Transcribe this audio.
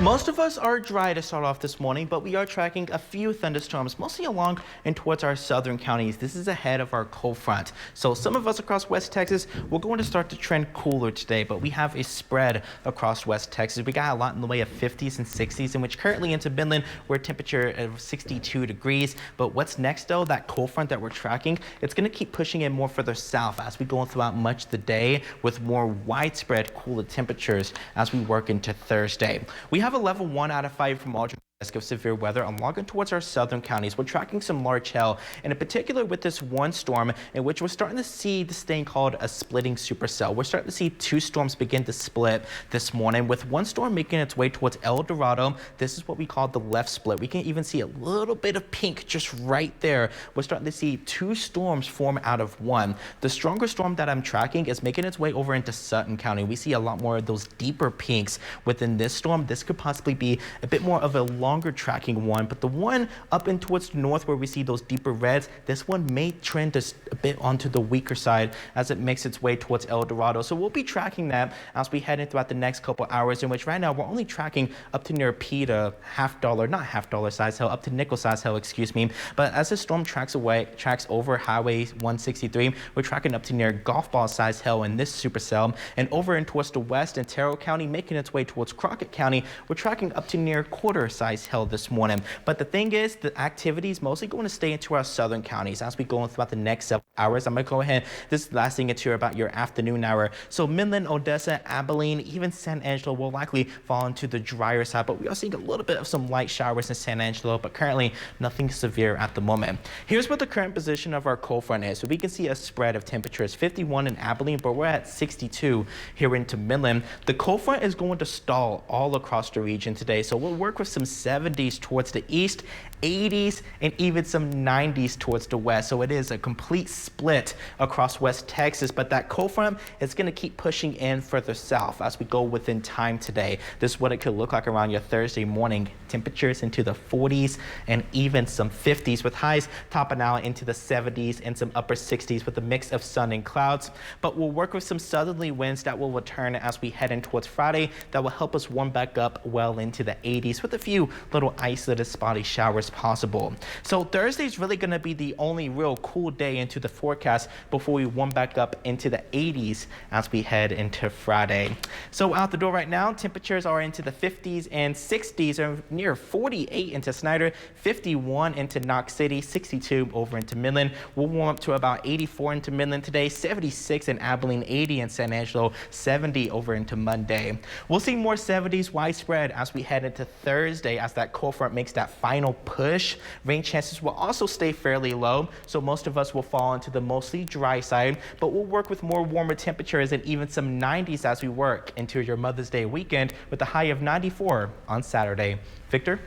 Most of us are dry to start off this morning, but we are tracking a few thunderstorms, mostly along and towards our southern counties. This is ahead of our cold front. So some of us across West Texas, we're going to start to trend cooler today, but we have a spread across West Texas. We got a lot in the way of 50s and 60s, in which currently into Midland, we're a temperature of 62 degrees. But what's next though, that cold front that we're tracking, it's going to keep pushing in more further south as we go throughout much of the day with more widespread cooler temperatures as we work into Thursday. We have a level 1 out of 5 from Aldrin. Risk of severe weather along and towards our southern counties. We're tracking some large hail, and in particular with this one storm in which we're starting to see this thing called a splitting supercell. We're starting to see two storms begin to split this morning, with one storm making its way towards El Dorado. This is what we call the left split. We can even see a little bit of pink just right there. We're starting to see two storms form out of one. The stronger storm that I'm tracking is making its way over into Sutton County. We see a lot more of those deeper pinks within this storm. This could possibly be a bit more of a longer tracking one, but the one up and towards the north where we see those deeper reds, this one may trend just a bit onto the weaker side as it makes its way towards El Dorado. So we'll be tracking that as we head in throughout the next couple hours, in which right now we're only tracking up to near PETA $half size hail, up to nickel size hail, excuse me. But as the storm tracks over Highway 163, we're tracking up to near golf ball size hail in this supercell, and over and towards the west in Terrell County, making its way towards Crockett County, we're tracking up to near quarter size hail this morning. But the thing is, the activity is mostly going to stay into our southern counties as we go on throughout the next several hours. I'm going to go ahead, this is the last thing it's here about your afternoon hour. So Midland, Odessa, Abilene, even San Angelo will likely fall into the drier side, but we are seeing a little bit of some light showers in San Angelo, but currently nothing severe at the moment. Here's what the current position of our cold front is. So we can see a spread of temperatures, 51 in Abilene, but we're at 62 here into Midland. The cold front is going to stall all across the region today, so we'll work with some 70s towards the east, 80s, and even some 90s towards the west. So it is a complete split across West Texas, but that cold front is going to keep pushing in further south as we go within time today. This is what it could look like around your Thursday morning. Temperatures into the 40s and even some 50s, with highs topping out into the 70s and some upper 60s with a mix of sun and clouds. But we'll work with some southerly winds that will return as we head in towards Friday that will help us warm back up well into the 80s with a few little isolated spotty showers possible. So Thursday is really going to be the only real cool day into the forecast before we warm back up into the 80s as we head into Friday. So out the door right now, temperatures are into the 50s and 60s, or near 48 into Snyder, 51 into Knox City, 62 over into Midland. We'll warm up to about 84 into Midland today, 76 in Abilene, 80 in San Angelo, 70 over into Monday. We'll see more 70s widespread as we head into Thursday as that cold front makes that final push. Rain chances will also stay fairly low, so most of us will fall into the mostly dry side, but we'll work with more warmer temperatures and even some 90s as we work into your Mother's Day weekend with a high of 94 on Saturday. Victor?